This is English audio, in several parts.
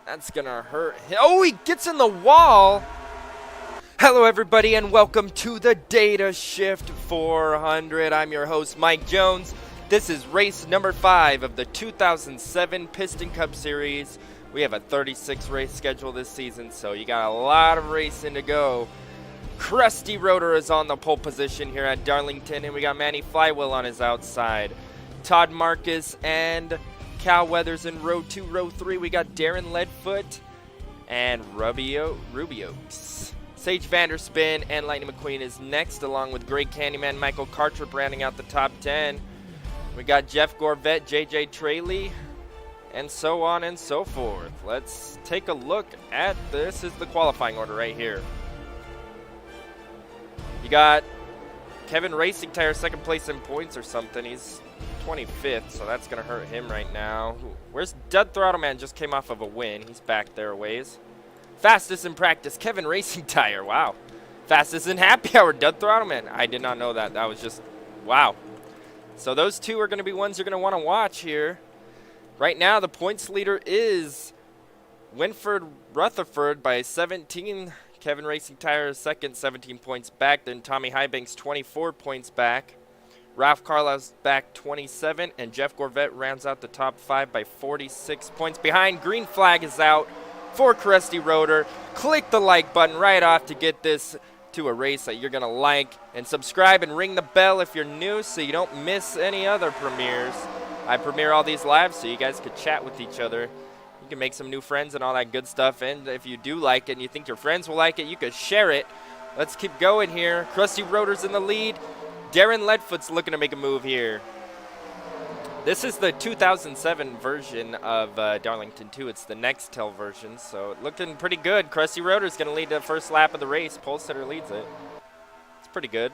That's gonna hurt. Oh, he gets in the wall. Hello, everybody, and welcome to the Data Shift 400. I'm your host, Mike Jones. This is race number 5 of the 2007 Piston Cup Series. We have a 36 race schedule this season, so you got a lot of racing to go. Krusty Rotor is on the pole position here at Darlington, and we got Manny Flywheel on his outside. Todd Marcus and Cal Weathers in row 2, row 3. We got Darren Leadfoot and Rubios. Sage Vanderspin and Lightning McQueen is next, along with Greg Candyman, Michael Cartrip rounding out the top 10. We got Jeff Gorvette, JJ Traley, and so on and so forth. Let's take a look at this. Is the qualifying order right here. You got Kevin Racing Tire second place in points or something. He's 25th, so that's going to hurt him right now. Where's Dead Throttle Man? Just came off of a win. He's back there a ways. Fastest in practice, Kevin Racing Tire. Wow. Fastest in happy hour, Dead Throttle Man. I did not know that. That was just, wow. So those two are going to be ones you're going to want to watch here. Right now, the points leader is Winford Rutherford by 17. Kevin Racing Tire is second, 17 points back. Then Tommy Highbanks, 24 points back. Ralph Carlisle's back 27, and Jeff Gorvette rounds out the top 5 by 46 points behind. Green flag is out for Krusty Rotor. Click the like button right off to get this to a race that you're going to like. And subscribe and ring the bell if you're new so you don't miss any other premieres. I premiere all these live so you guys could chat with each other. You can make some new friends and all that good stuff. And if you do like it and you think your friends will like it, you could share it. Let's keep going here. Krusty Rotor's in the lead. Darren Leadfoot's looking to make a move here. This is the 2007 version of Darlington 2. It's the Nextel version, so looking pretty good. Krusty Rotor's going to lead the first lap of the race. Pole sitter leads it. It's pretty good.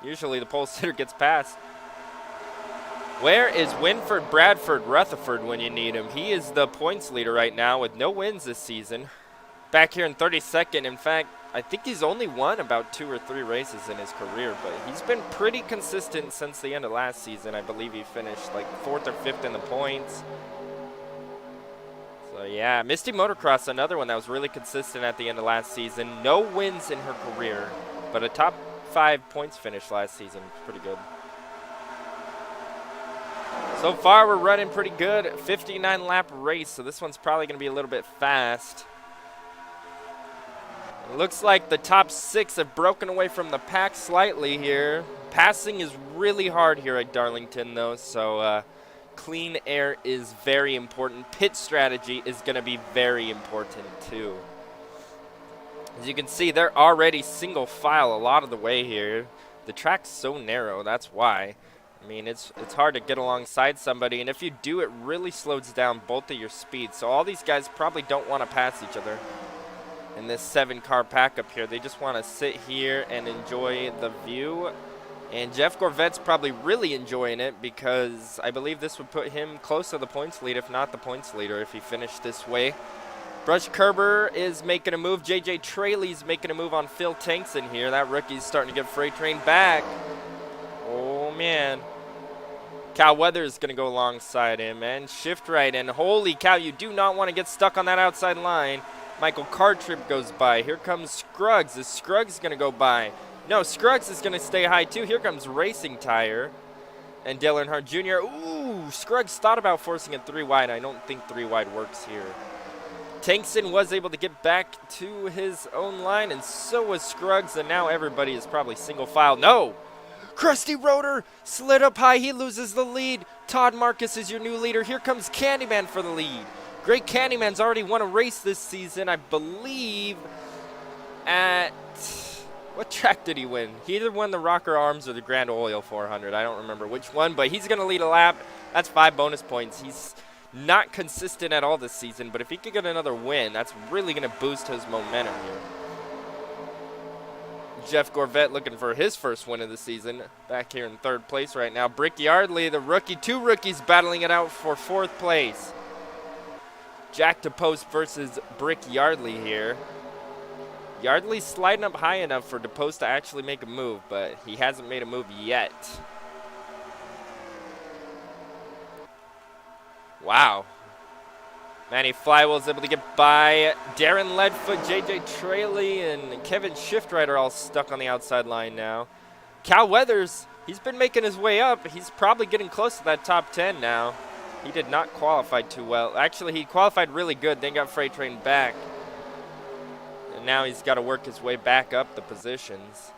Usually the pole sitter gets passed. Where is Winford Bradford Rutherford when you need him? He is the points leader right now with no wins this season. Back here in 32nd. In fact, I think he's only won about 2 or 3 races in his career, but he's been pretty consistent since the end of last season. I believe he finished like 4th or 5th in the points. So yeah, Misty Motocross, another one that was really consistent at the end of last season. No wins in her career, but a top 5 points finish last season. Pretty good. So far, we're running pretty good. 59 lap race, so this one's probably going to be a little bit fast. It looks like the top 6 have broken away from the pack slightly here. Passing is really hard here at Darlington, though, so clean air is very important. Pit strategy is going to be very important, too. As you can see, they're already single file a lot of the way here. The track's so narrow, that's why. I mean, it's hard to get alongside somebody, and if you do, it really slows down both of your speeds. So all these guys probably don't want to pass each other in this 7-car pack up here. They just want to sit here and enjoy the view. And Jeff Gorvette's probably really enjoying it because I believe this would put him close to the points lead, if not the points leader, if he finished this way. Brush Kerber is making a move. JJ Traley's making a move on Phil Tankson here. That rookie's starting to get freight train back. Oh, man. Cal Weathers is going to go alongside him and shift right in. Holy cow, you do not want to get stuck on that outside line. Michael Cartrip goes by. Here comes Scruggs. Is Scruggs going to go by? No, Scruggs is going to stay high too. Here comes Racing Tire and Dale Earnhardt Jr. Ooh, Scruggs thought about forcing it 3 wide. I don't think 3 wide works here. Tankson was able to get back to his own line, and so was Scruggs, and now everybody is probably single file. No! Krusty Rotor slid up high. He loses the lead. Todd Marcus is your new leader. Here comes Candyman for the lead. Great Candyman's already won a race this season, I believe, at... What track did he win? He either won the Rocker Arms or the Grand Oil 400. I don't remember which one, but he's going to lead a lap. That's 5 bonus points. He's not consistent at all this season, but if he could get another win, that's really going to boost his momentum here. Jeff Gorvette looking for his first win of the season. Back here in 3rd place right now. Brick Yardley, the rookie. 2 rookies battling it out for 4th place. Jack DePost versus Brick Yardley here. Yardley's sliding up high enough for DePost to actually make a move, but he hasn't made a move yet. Wow. Manny Flywell's able to get by Darren Leadfoot, J.J. Traley, and Kevin Shiftrider all stuck on the outside line now. Cal Weathers, he's been making his way up. He's probably getting close to that top 10 now. He did not qualify too well. Actually, he qualified really good, then got freight trained back. And now he's got to work his way back up the positions.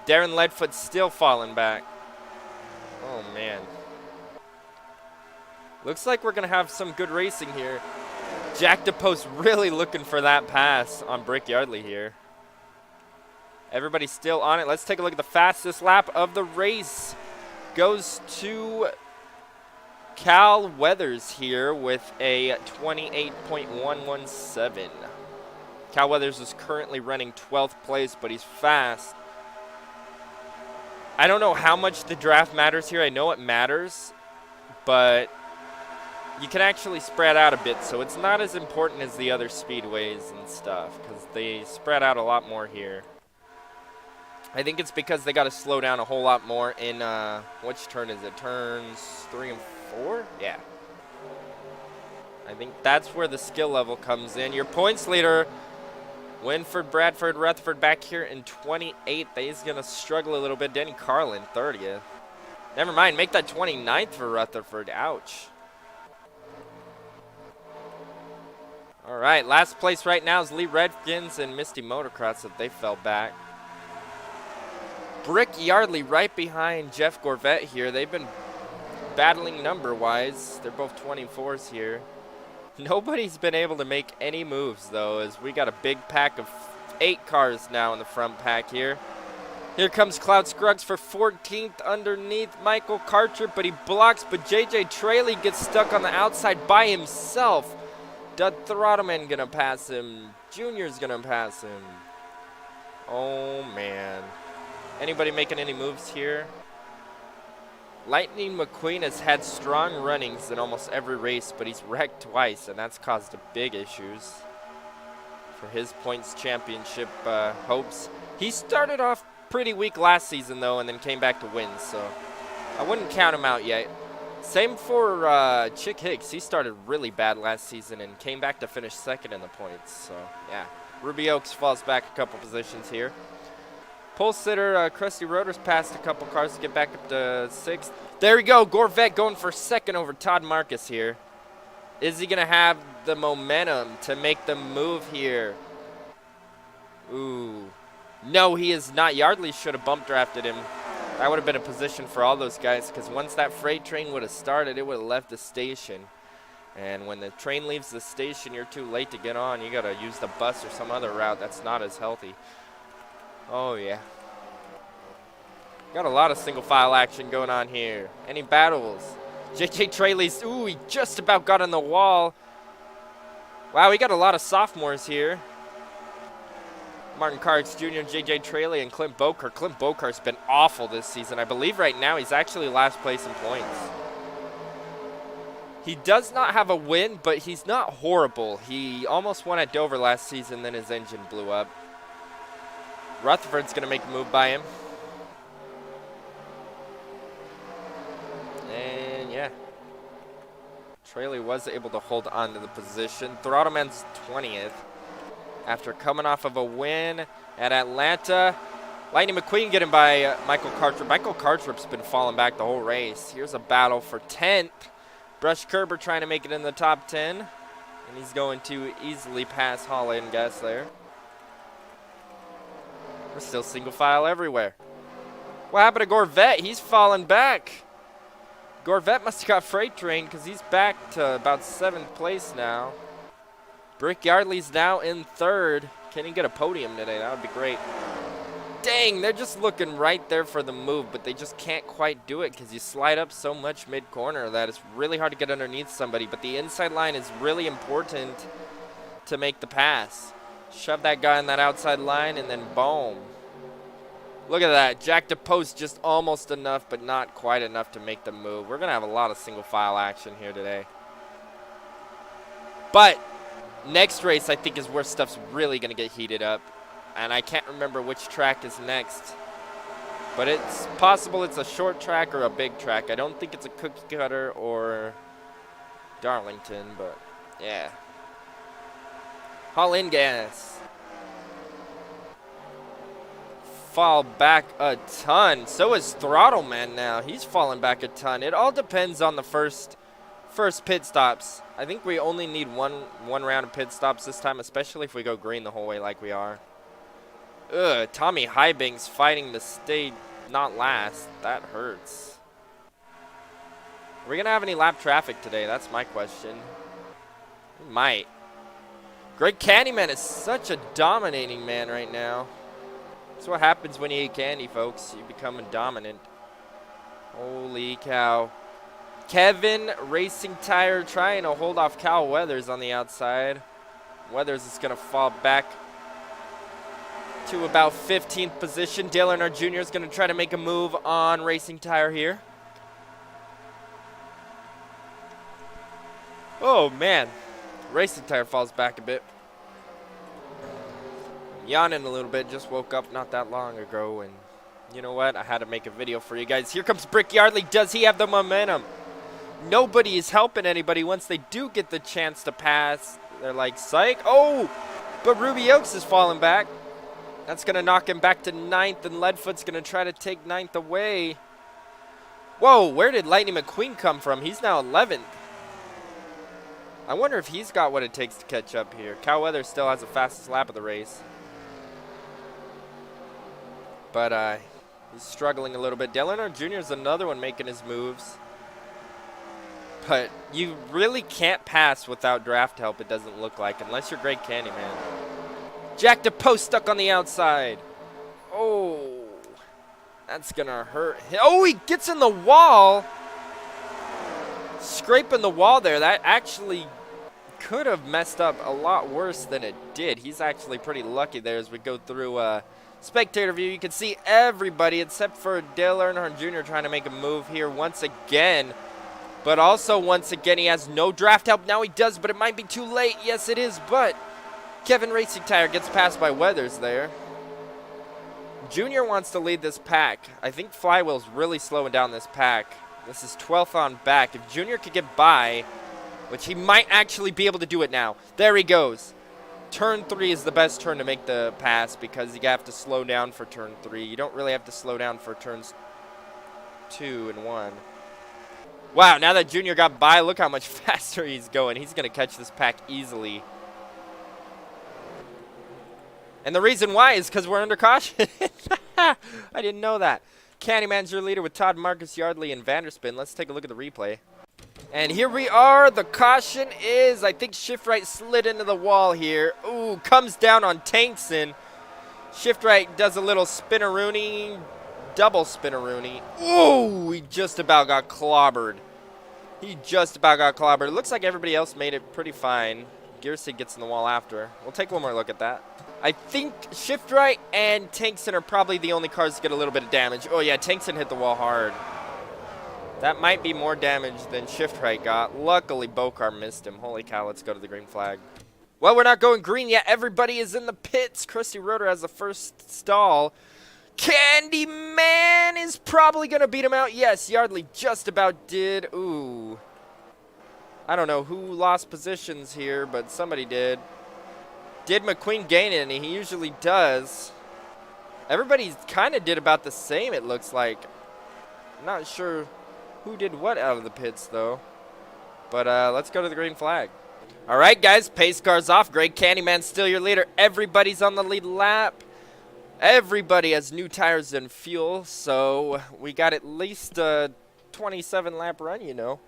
Darren Leadfoot still falling back. Oh, man. Looks like we're going to have some good racing here. Jack DePost really looking for that pass on Brick Yardley here. Everybody's still on it. Let's take a look at the fastest lap of the race. Goes to Cal Weathers here with a 28.117. Cal Weathers is currently running 12th place, but he's fast. I don't know how much the draft matters here. I know it matters, but you can actually spread out a bit, so it's not as important as the other speedways and stuff, because they spread out a lot more here. I think it's because they got to slow down a whole lot more in, which turn is it? Turns 3 and 4? Yeah. I think that's where the skill level comes in. Your points leader, Winford, Bradford, Rutherford back here in 28th. He's going to struggle a little bit. Denny Carlin, 30th. Never mind, make that 29th for Rutherford. Ouch. All right, last place right now is Lee Redkins and Misty Motocross if they fell back. Brick Yardley right behind Jeff Gorvette here. They've been battling number-wise. They're both 24s here. Nobody's been able to make any moves, though, as we got a big pack of 8 cars now in the front pack here. Here comes Cloud Scruggs for 14th underneath Michael Carter, but he blocks, but J.J. Traley gets stuck on the outside by himself. Dud Throttleman gonna pass him. Junior's gonna pass him. Oh, man. Anybody making any moves here? Lightning McQueen has had strong runnings in almost every race, but he's wrecked twice, and that's caused big issues for his points championship hopes. He started off pretty weak last season, though, and then came back to win, so I wouldn't count him out yet. Same for Chick Hicks. He started really bad last season and came back to finish 2nd in the points. So, yeah. Ruby Oaks falls back a couple positions here. Pole sitter Krusty Rotors passed a couple cars to get back up to 6th. There we go. Gorvette going for 2nd over Todd Marcus here. Is he going to have the momentum to make the move here? Ooh. No, he is not. Yardley should have bump drafted him. That would have been a position for all those guys, because once that freight train would have started, it would have left the station. And when the train leaves the station, you're too late to get on. You got to use the bus or some other route that's not as healthy. Oh, yeah. Got a lot of single file action going on here. Any battles? J.J. Traley's, ooh, he just about got on the wall. Wow, we got a lot of sophomores here. Martin Carts Jr., J.J. Traley, and Clint Bokar. Clint Bokar's been awful this season. I believe right now he's actually last place in points. He does not have a win, but he's not horrible. He almost won at Dover last season, then his engine blew up. Rutherford's going to make a move by him. And, yeah. Traley was able to hold on to the position. Throttleman's 20th. After coming off of a win at Atlanta. Lightning McQueen getting by Michael Cartrip. Michael Cartrip's been falling back the whole race. Here's a battle for 10th. Brush Kerber trying to make it in the top 10. And he's going to easily pass Hall and Guess there. We're still single file everywhere. What happened to Gorvette? He's falling back. Gorvette must have got freight trained because he's back to about 7th place now. Brick Yardley's now in 3rd. Can he get a podium today? That would be great. Dang, they're just looking right there for the move, but they just can't quite do it because you slide up so much mid-corner that it's really hard to get underneath somebody. But the inside line is really important to make the pass. Shove that guy in that outside line, and then boom. Look at that. Jack DePost just almost enough, but not quite enough to make the move. We're going to have a lot of single file action here today. But next race, I think, is where stuff's really going to get heated up. And I can't remember which track is next. But it's possible it's a short track or a big track. I don't think it's a cookie cutter or Darlington, but Yeah. Haul in gas. Fall back a ton. So is Throttleman now. He's falling back a ton. It all depends on the first pit stops. I think we only need one round of pit stops this time, especially if we go green the whole way like we are. Ugh, Tommy Highbanks fighting to stay not last. That hurts. Are we going to have any lap traffic today? That's my question. We might. Greg Candyman is such a dominating man right now. That's what happens when you eat candy, folks. You become a dominant. Holy cow. Kevin Racing Tire trying to hold off Cal Weathers on the outside. Weathers is going to fall back to about 15th position. Dale Earnhardt Jr. is going to try to make a move on Racing Tire here. Oh, man. Racing Tire falls back a bit. I'm yawning a little bit. Just woke up not that long ago. And you know what? I had to make a video for you guys. Here comes Brick Yardley. Does he have the momentum? Nobody is helping anybody. Once they do get the chance to pass, they're like, psych. Oh, but Ruby Oaks is falling back. That's going to knock him back to 9th, and Leadfoot's going to try to take 9th away. Whoa, where did Lightning McQueen come from? He's now 11th. I wonder if he's got what it takes to catch up here. Cal Weathers still has the fastest lap of the race. But he's struggling a little bit. Dale Earnhardt Jr. is another one making his moves. But you really can't pass without draft help, it doesn't look like, unless you're Greg Candyman. Jack DePost stuck on the outside. Oh, that's going to hurt. Oh, he gets in the wall. Scraping the wall there. That actually could have messed up a lot worse than it did. He's actually pretty lucky there as we go through spectator view. You can see everybody except for Dale Earnhardt Jr. trying to make a move here once again. But also once again, he has no draft help. Now he does, but it might be too late. Yes, it is, but Kevin Racing Tire gets passed by Weathers there. Junior wants to lead this pack. I think Flywheel's really slowing down this pack. This is 12th on back. If Junior could get by, which he might actually be able to do it now. There he goes. Turn 3 is the best turn to make the pass because you have to slow down for turn 3. You don't really have to slow down for turns 2 and 1. Wow, now that Junior got by, look how much faster he's going. He's going to catch this pack easily. And the reason why is because we're under caution. I didn't know that. Candyman's your leader with Todd, Marcus, Yardley, and Vanderspin. Let's take a look at the replay. And here we are. The caution is, I think Shift Right slid into the wall here. Ooh, comes down on Tankson. Shift Right does a little spinneroony, double spinneroony. Ooh, he just about got clobbered. He just about got clobbered. It looks like everybody else made it pretty fine. Gearsig gets in the wall after. We'll take one more look at that. I think Shift Right and Tankson are probably the only cars to get a little bit of damage. Oh, yeah, Tankson hit the wall hard. That might be more damage than Shift Right got. Luckily, Bokar missed him. Holy cow, let's go to the green flag. Well, we're not going green yet. Everybody is in the pits. Krusty Rotor has the first stall. Candyman is probably going to beat him out. Yes, Yardley just about did. Ooh. I don't know who lost positions here, but somebody did. Did McQueen gain any? He usually does. Everybody kind of did about the same, it looks like. I'm not sure who did what out of the pits, though. But let's go to the green flag. All right, guys, pace car's off. Greg Candyman still your leader. Everybody's on the lead lap. Everybody has new tires and fuel, so we got at least a 27-lap run, you know.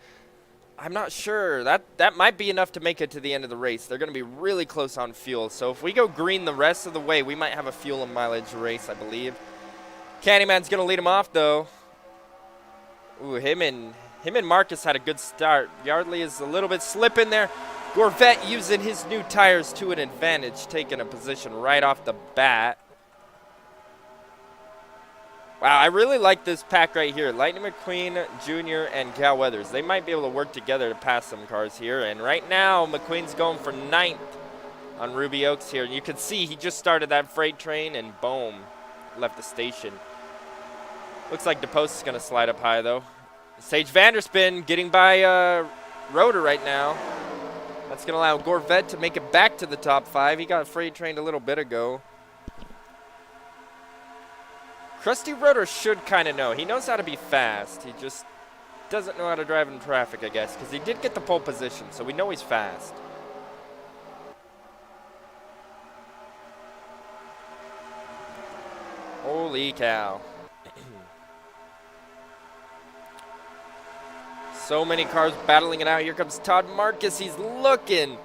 I'm not sure. That might be enough to make it to the end of the race. They're going to be really close on fuel. So if we go green the rest of the way, we might have a fuel and mileage race, I believe. Candyman's going to lead him off, though. Ooh, him and Marcus had a good start. Yardley is a little bit slipping there. Gorvette using his new tires to an advantage, taking a position right off the bat. Wow, I really like this pack right here. Lightning McQueen, Jr., and Cal Weathers. They might be able to work together to pass some cars here. And right now, McQueen's going for 9th on Ruby Oaks here. And you can see he just started that freight train and boom, left the station. Looks like DePost is going to slide up high, though. Sage Vanderspin getting by Rotor right now. That's going to allow Gorvet to make it back to the top 5. He got freight trained a little bit ago. Krusty Rotor should kind of know. He knows how to be fast. He just doesn't know how to drive in traffic, I guess, because he did get the pole position, so we know he's fast. Holy cow. So many cars battling it out. Here comes Todd Marcus. He's looking,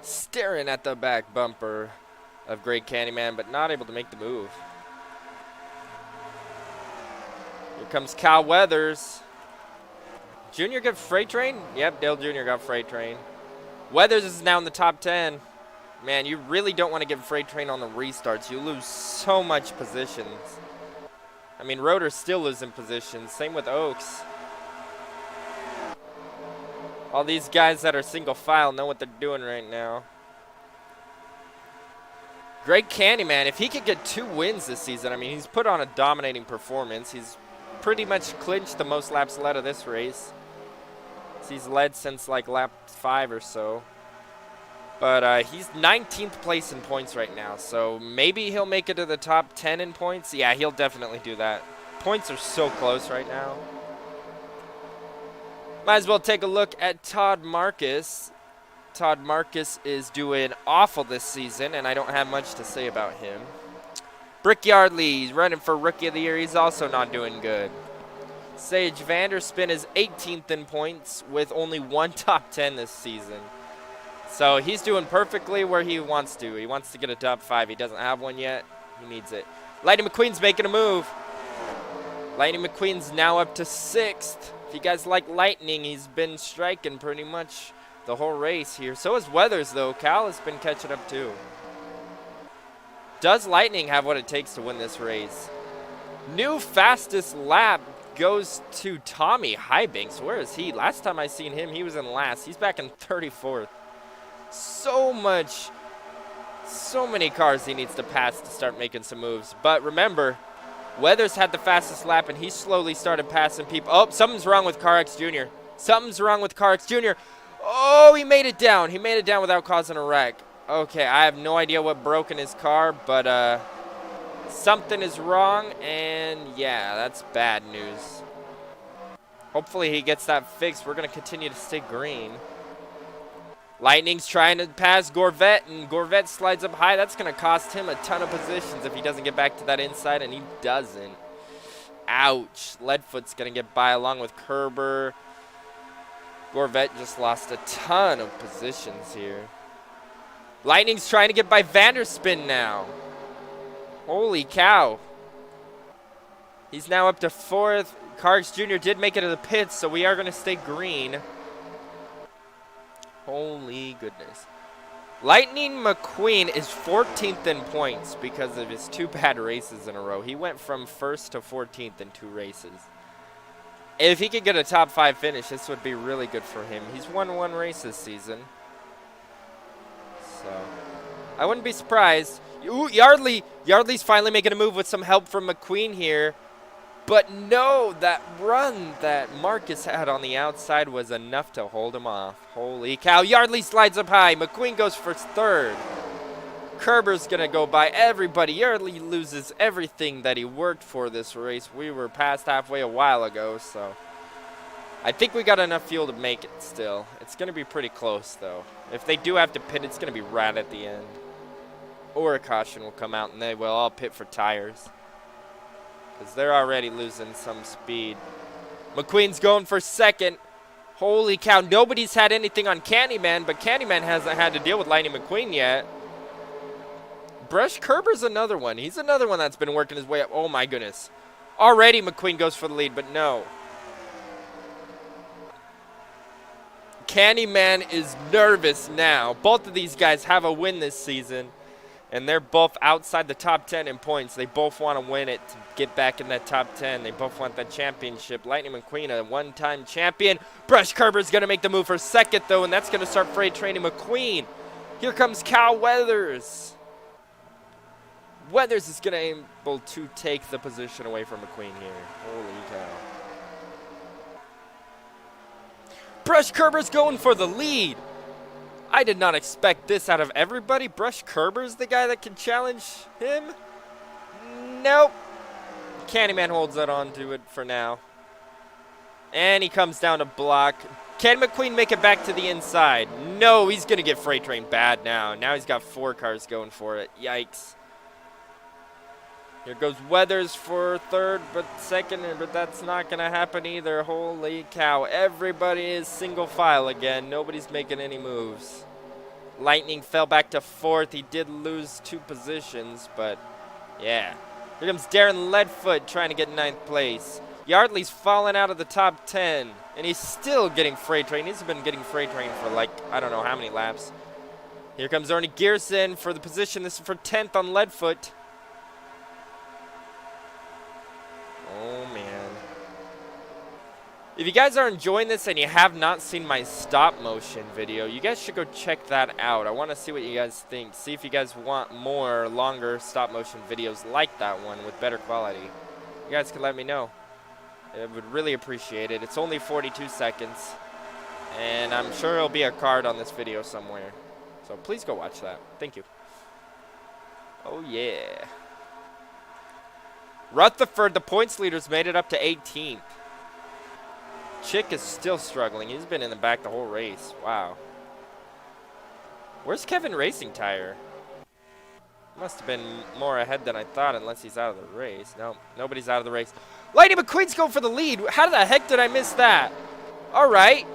staring at the back bumper of Great Candyman, but not able to make the move. Here comes Kyle Weathers. Junior get freight train? Yep, Dale Jr. got freight train. Weathers is now in the top 10. Man, you really don't want to get freight train on the restarts. You lose so much positions. I mean, Rotor's still losing positions. Same with Oaks. All these guys that are single file know what they're doing right now. Great Candyman, if he could get 2 wins this season, I mean, he's put on a dominating performance. He's pretty much clinched the most laps led of this race. He's led since like lap 5 or so. But he's 19th place in points right now, so maybe he'll make it to the top 10 in points. Yeah, he'll definitely do that. Points are so close right now. Might as well take a look at Todd Marcus. Todd Marcus is doing awful this season, and I don't have much to say about him. Brick Yardley, he's running for Rookie of the Year. He's also not doing good. Sage Vanderspin is 18th in points with only 1 top 10 this season. So he's doing perfectly where he wants to. He wants to get a top 5. He doesn't have one yet. He needs it. Lightning McQueen's making a move. Lightning McQueen's now up to 6th. If you guys like Lightning, he's been striking pretty much the whole race here. So is Weathers, though. Cal has been catching up, too. Does Lightning have what it takes to win this race? New fastest lap goes to Tommy Highbanks. Where is he? Last time I seen him, he was in last. He's back in 34th. So many cars he needs to pass to start making some moves. But remember, Weathers had the fastest lap, and he slowly started passing people. Oh, something's wrong with CarX Jr. Something's wrong with CarX Jr. Oh, he made it down. He made it down without causing a wreck. Okay, I have no idea what broke in his car, but something is wrong, and yeah, that's bad news. Hopefully he gets that fixed. We're going to continue to stay green. Lightning's trying to pass Gorvet, and Gorvet slides up high. That's going to cost him a ton of positions if he doesn't get back to that inside, and he doesn't. Ouch. Leadfoot's going to get by along with Kerber. Gorvet just lost a ton of positions here. Lightning's trying to get by Vanderspin now. Holy cow. He's now up to 4th. Cargs Jr. did make it to the pits, so we are going to stay green. Holy goodness. Lightning McQueen is 14th in points because of his 2 bad races in a row. He went from 1st to 14th in 2 races. If he could get a top 5 finish, this would be really good for him. He's won 1 race this season. So, I wouldn't be surprised. Ooh, Yardley. Yardley's finally making a move with some help from McQueen here. But no, that run that Marcus had on the outside was enough to hold him off. Holy cow. Yardley slides up high. McQueen goes for 3rd. Kerber's going to go by everybody. Yardley loses everything that he worked for this race. We were past halfway a while ago, so I think we got enough fuel to make it still. It's going to be pretty close, though. If they do have to pit, it's going to be right at the end. Or a caution will come out, and they will all pit for tires, because they're already losing some speed. McQueen's going for 2nd. Holy cow. Nobody's had anything on Candyman, but Candyman hasn't had to deal with Lightning McQueen yet. Brush Kerber's another one. He's another one that's been working his way up. Oh, my goodness. Already McQueen goes for the lead, but no. Candyman is nervous now. Both of these guys have a win this season, and they're both outside the top 10 in points. They both want to win it to get back in that top 10. They both want that championship. Lightning McQueen, a one-time champion. Brush Kerber's going to make the move for 2nd, though, and that's going to start freight training McQueen. Here comes Cal Weathers. Weathers is going to be able to take the position away from McQueen here. Holy cow. Brush Kerber's going for the lead. I did not expect this out of everybody. Brush Kerber's the guy that can challenge him? Nope. Candyman holds that on to it for now. And he comes down to block. Can McQueen make it back to the inside? No, he's going to get freight train bad now. Now he's got 4 cars going for it. Yikes. Here goes Weathers for third, but second, but that's not going to happen either. Holy cow. Everybody is single file again. Nobody's making any moves. Lightning fell back to 4th. He did lose 2 positions, but yeah. Here comes Darren Leadfoot trying to get 9th place. Yardley's fallen out of the top 10, and he's still getting freight train. He's been getting freight train for like, I don't know how many laps. Here comes Ernie Gearson for the position. This is for 10th on Leadfoot. Oh, man. If you guys are enjoying this and you have not seen my stop motion video, you guys should go check that out. I want to see what you guys think. See if you guys want more longer stop motion videos like that one with better quality. You guys can let me know. I would really appreciate it. It's only 42 seconds. And I'm sure there'll be a card on this video somewhere. So please go watch that. Thank you. Oh, yeah. Rutherford, the points leaders, made it up to 18th. Chick is still struggling. He's been in the back the whole race. Wow. Where's Kevin Racing Tire? Must have been more ahead than I thought, unless he's out of the race. No, nobody's out of the race. Lightning McQueen's going for the lead. How the heck did I miss that? All right.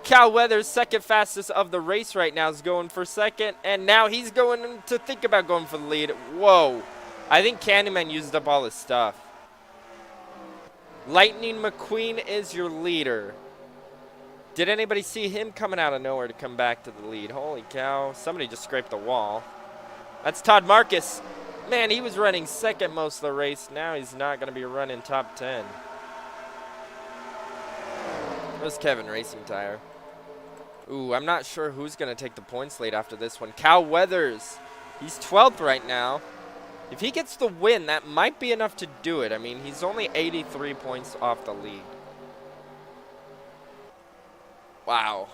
Cal Weathers, second fastest of the race right now, is going for second. And now he's going to think about going for the lead. Whoa. I think Candyman used up all his stuff. Lightning McQueen is your leader. Did anybody see him coming out of nowhere to come back to the lead? Holy cow. Somebody just scraped the wall. That's Todd Marcus. Man, he was running second most of the race. Now he's not going to be running top 10. Where's Kevin Racing Tire? Ooh, I'm not sure who's going to take the points lead after this one. Cal Weathers. He's 12th right now. If he gets the win, that might be enough to do it. I mean, he's only 83 points off the lead. Wow.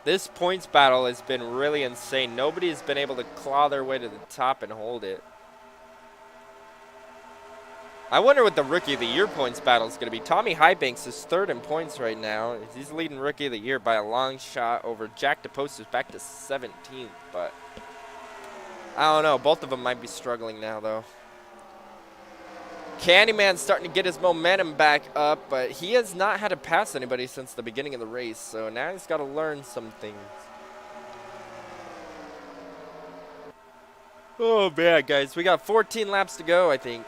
This points battle has been really insane. Nobody has been able to claw their way to the top and hold it. I wonder what the Rookie of the Year points battle is going to be. Tommy Highbanks is 3rd in points right now. He's leading Rookie of the Year by a long shot over Jack DePost, who's back to 17th, but I don't know. Both of them might be struggling now, though. Candyman's starting to get his momentum back up, but he has not had to pass anybody since the beginning of the race, so now he's got to learn some things. Oh, man, guys. We got 14 laps to go, I think.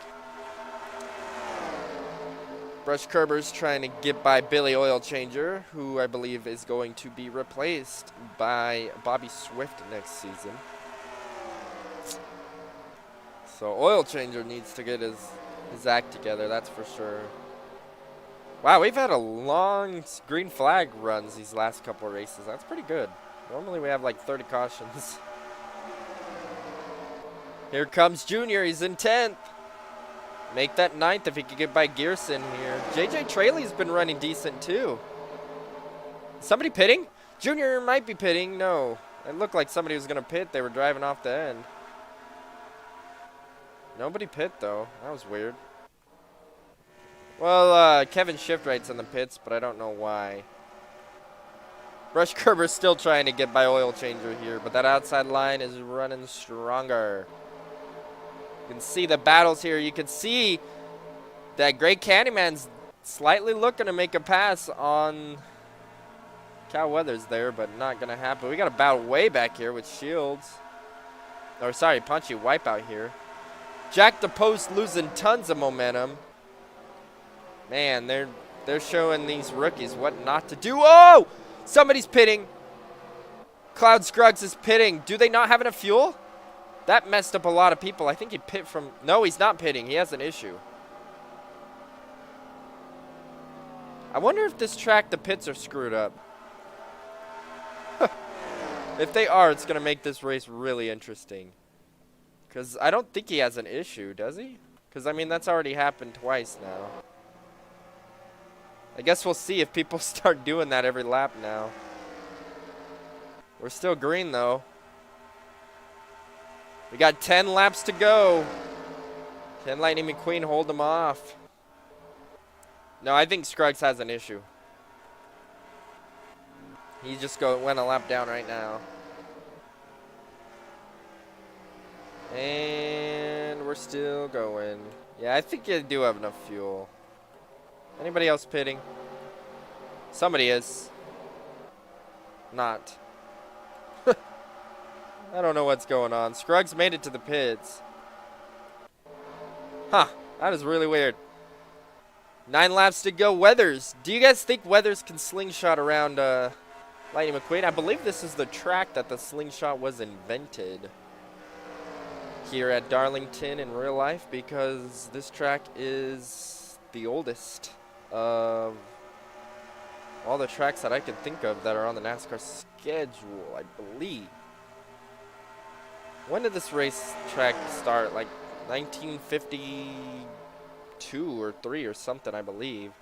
Brush Kerber's trying to get by Billy Oil Changer, who I believe is going to be replaced by Bobby Swift next season. So Oil Changer needs to get his act together, that's for sure. Wow, we've had a long green flag runs these last couple of races. That's pretty good. Normally we have like 30 cautions. Here comes Junior. He's in 10th. Make that 9th if he could get by Gearson here. JJ Traley's been running decent too. Somebody pitting? Junior might be pitting. No. It looked like somebody was going to pit. They were driving off the end. Nobody pit though. That was weird. Well, Kevin Shiftright's in the pits, but I don't know why. Brush Kerber's still trying to get by Oil Changer here, but that outside line is running stronger. You can see the battles here. You can see that Great Candyman's slightly looking to make a pass on Cal Weathers there, but not going to happen. We got a battle way back here with Shields. Or, sorry, Punchy Wipeout here. Jack DePost losing tons of momentum. Man, they're showing these rookies what not to do. Oh! Somebody's pitting. Cloud Scruggs is pitting. Do they not have enough fuel? That messed up a lot of people. I think he pit from... No, he's not pitting. He has an issue. I wonder if this track, the pits are screwed up. If they are, it's going to make this race really interesting. Because I don't think he has an issue, does he? Because, I mean, that's already happened twice now. I guess we'll see if people start doing that every lap now. We're still green, though. We got 10 laps to go. Can Lightning McQueen hold him off? No, I think Scruggs has an issue. He just went a lap down right now. And we're still going. Yeah, I think you do have enough fuel. Anybody else pitting? Somebody is. Not. I don't know what's going on. Scruggs made it to the pits. Huh. That is really weird. 9 laps to go. Weathers. Do you guys think Weathers can slingshot around Lightning McQueen? I believe this is the track that the slingshot was invented here at Darlington in real life, because this track is the oldest of all the tracks that I can think of that are on the NASCAR schedule, I believe. When did this race track start? Like 1952 or 3 or something, I believe.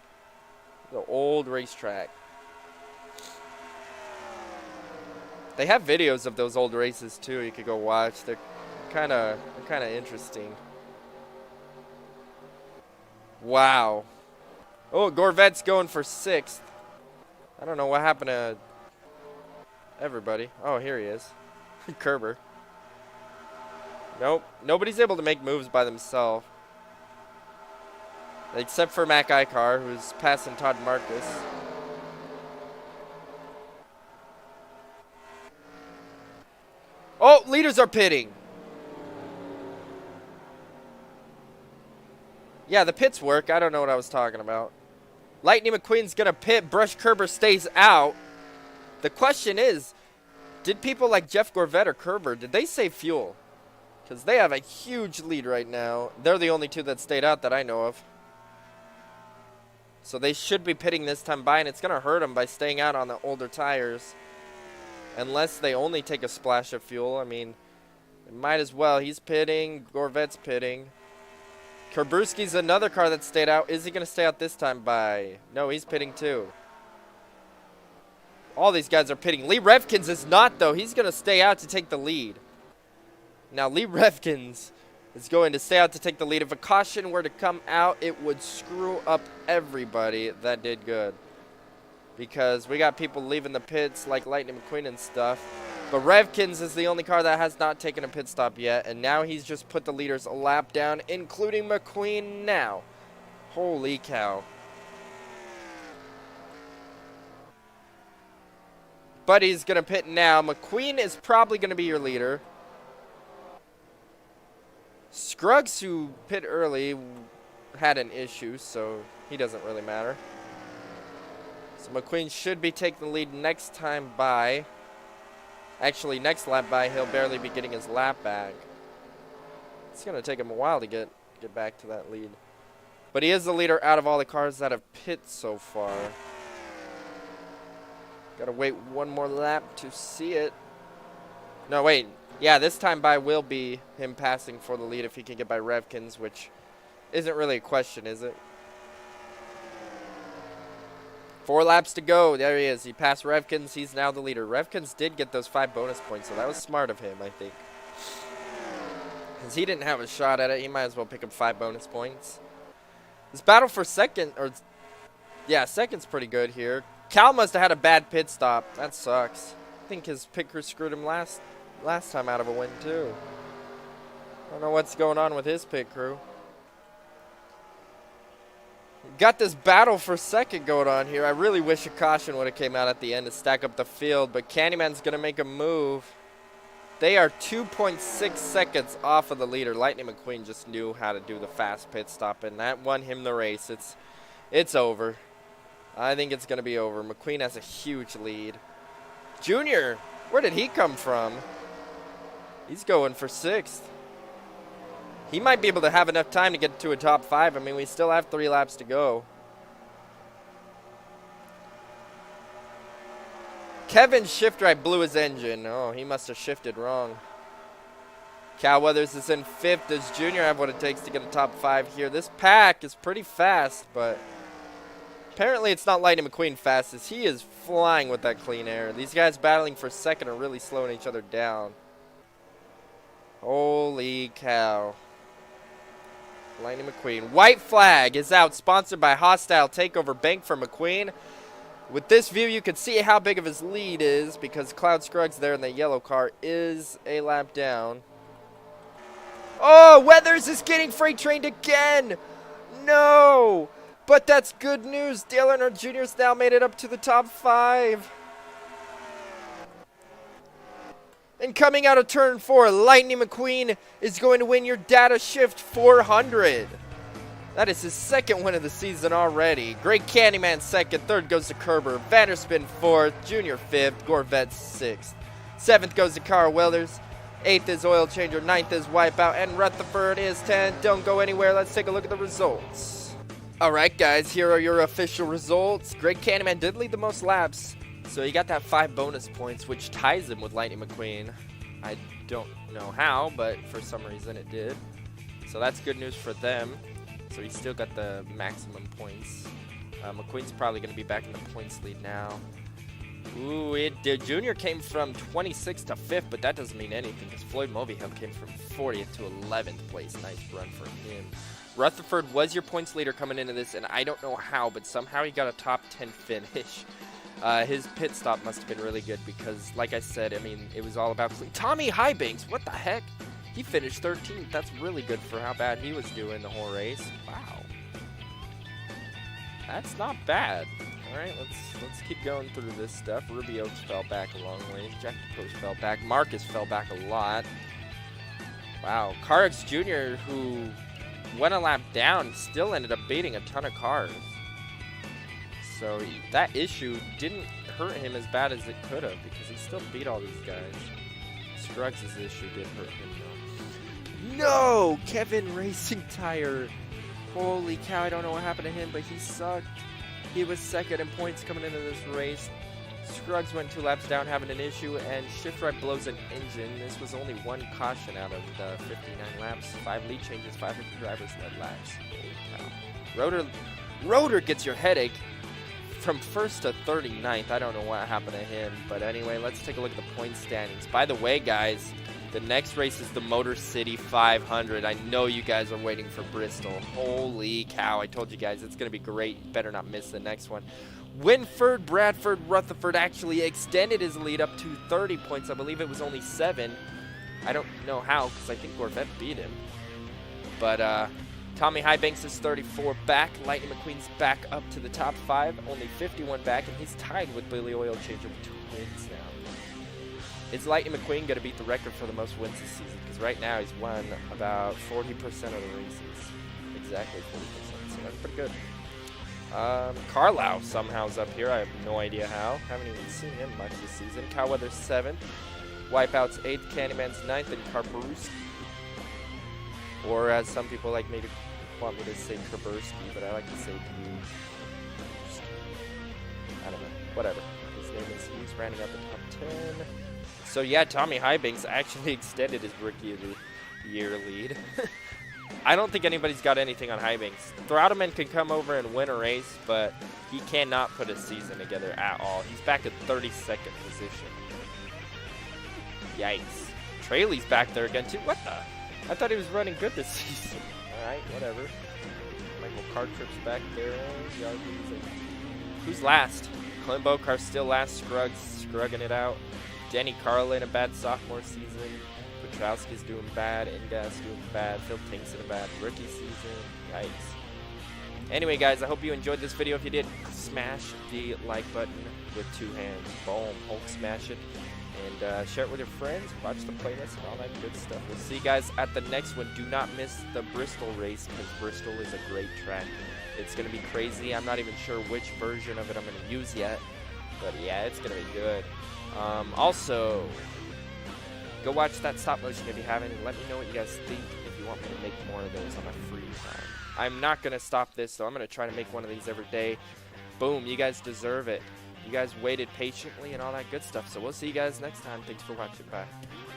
The old racetrack. They have videos of those old races too. You could go watch. They're kind of interesting. Wow. Oh, Gorvette's going for 6th. I don't know what happened to everybody. Oh, here he is. Kerber. Nope. Nobody's able to make moves by themselves. Except for Mac Icar, who's passing Todd Marcus. Oh, leaders are pitting. Yeah, the pits work. I don't know what I was talking about. Lightning McQueen's going to pit. Brush Kerber stays out. The question is, did people like Jeff Gorvette or Kerber, did they save fuel? Because they have a huge lead right now. They're the only 2 that stayed out that I know of. So they should be pitting this time by, and it's going to hurt them by staying out on the older tires. Unless they only take a splash of fuel. I mean, it might as well. He's pitting. Gorvette's pitting. Kerbrewski's another car that stayed out. Is he going to stay out this time by? No, he's pitting too. All these guys are pitting. Lee Revkins is not, though. He's going to stay out to take the lead. Now, Lee Revkins is going to stay out to take the lead. If a caution were to come out, it would screw up everybody that did good. Because we got people leaving the pits like Lightning McQueen and stuff. But Revkins is the only car that has not taken a pit stop yet. And now he's just put the leaders a lap down, including McQueen now. Holy cow. Buddy's going to pit now. McQueen is probably going to be your leader. Scruggs, who pit early, had an issue, so he doesn't really matter. So McQueen should be taking the lead next time by. Actually, next lap by, he'll barely be getting his lap back. It's going to take him a while to get back to that lead. But he is the leader out of all the cars that have pit so far. Got to wait one more lap to see it. No, wait. Yeah, this time by will be him passing for the lead if he can get by Revkins, which isn't really a question, is it? 4 laps to go. There he is. He passed Revkins. He's now the leader. Revkins did get those 5 bonus points, so that was smart of him, I think. Because he didn't have a shot at it. He might as well pick up 5 bonus points. This battle for second, or yeah, second's pretty good here. Cal must have had a bad pit stop. That sucks. I think his pit crew screwed him last time out of a win, too. I don't know what's going on with his pit crew. Got this battle for second going on here. I really wish a caution would have came out at the end to stack up the field, but Candyman's going to make a move. They are 2.6 seconds off of the leader. Lightning McQueen just knew how to do the fast pit stop, and that won him the race. It's over. I think it's going to be over. McQueen has a huge lead. Junior, where did he come from? He's going for 6th. He might be able to have enough time to get to a top 5. I mean, we still have 3 laps to go. Kevin's shift right blew his engine. Oh, he must have shifted wrong. Cal Weathers is in 5th. Does Junior have what it takes to get a top 5 here? This pack is pretty fast, but Apparently it's not Lightning McQueen fastest. He is flying with that clean air. These guys battling for second are really slowing each other down. Holy cow. Lightning McQueen. White flag is out, sponsored by Hostile Takeover Bank for McQueen. With this view, you can see how big of his lead is because Cloud Scruggs there in the yellow car is a lap down. Oh, Weathers is getting freight trained again. No. But that's good news. Dale Earnhardt Jr.'s now made it up to the top 5. And coming out of turn 4, Lightning McQueen is going to win your Data Shift 400. That is his second win of the season already. Great Candyman second, third goes to Kerber, Vanderspin fourth, Junior fifth, Gorvette sixth. Seventh goes to Carl Weathers, eighth is Oil Changer, ninth is Wipeout, and Rutherford is 10th. Don't go anywhere, let's take a look at the results. Alright guys, here are your official results. Great Candyman did lead the most laps, so he got that 5 bonus points, which ties him with Lightning McQueen. I don't know how, but for some reason it did. So that's good news for them. So he's still got the maximum points. McQueen's probably going to be back in the points lead now. Ooh, Junior came from 26th to 5th, but that doesn't mean anything because Floyd Mulvihill came from 40th to 11th place. Nice run for him. Rutherford was your points leader coming into this, and I don't know how, but somehow he got a top 10 finish. His pit stop must have been really good because, like I said, I mean, it was all about Tommy Highbanks. What the heck? He finished 13th. That's really good for how bad he was doing the whole race. Wow. That's not bad. All right, let's keep going through this stuff. Ruby Oaks fell back a long ways. Jack DePost fell back. Marcus fell back a lot. Wow. Carx Jr., who went a lap down, still ended up beating a ton of cars. So that issue didn't hurt him as bad as it could have because he still beat all these guys. Scruggs' issue did hurt him though. No! Kevin Racing Tire. Holy cow, I don't know what happened to him, but he sucked. He was second in points coming into this race. Scruggs went 2 laps down having an issue, and Shift Right blows an engine. This was only 1 caution out of the 59 laps. 5 lead changes, 5 drivers led laps. Holy cow. Rotor gets your headache. From 1st to 39th, I don't know what happened to him. But anyway, let's take a look at the point standings. By the way, guys, the next race is the Motor City 500. I know you guys are waiting for Bristol. Holy cow, I told you guys, it's going to be great. You better not miss the next one. Winford, Bradford, Rutherford actually extended his lead up to 30 points. I believe it was only 7. I don't know how, because I think Gorvette beat him. But, Tommy Highbanks is 34 back. Lightning McQueen's back up to the top 5. Only 51 back, and he's tied with Billy Oil Changer with 2 wins now. Is Lightning McQueen going to beat the record for the most wins this season? Because right now he's won about 40% of the races. Exactly 40%, so that's pretty good. Carlisle somehow's up here. I have no idea how. Haven't even seen him much this season. Cowweather's 7th. Wipeout's 8th. Candyman's 9th. And Karperuski. Or as some people like me to want me to say Kerbersky, but I like to say Kerbersky. I don't know. Whatever. His name is, he's rounding out the top 10. So yeah, Tommy Highbanks actually extended his Rookie of the Year lead. I don't think anybody's got anything on Highbanks. Throtterman can come over and win a race, but he cannot put a season together at all. He's back at 32nd position. Yikes. Traley's back there again too. What the? I thought he was running good this season. Alright, whatever. Michael Cartrip's back there. Who's last? Clint Bocar's still last. Scruggs scrugging it out. Denny Carlin, a bad sophomore season. Petrowski's doing bad. Ingas doing bad. Phil Tink's in a bad rookie season. Yikes. Anyway, guys, I hope you enjoyed this video. If you did, smash the like button with 2 hands. Boom. Hulk smash it. And share it with your friends. Watch the playlist and all that good stuff. We'll see you guys at the next one. Do not miss the Bristol race because Bristol is a great track. It's going to be crazy. I'm not even sure which version of it I'm going to use yet. But yeah, it's going to be good. Also, go watch that stop motion if you haven't, and let me know what you guys think if you want me to make more of those on my free time. I'm not going to stop this, so I'm going to try to make one of these every day. Boom, you guys deserve it. You guys waited patiently and all that good stuff, so we'll see you guys next time. Thanks for watching. Bye.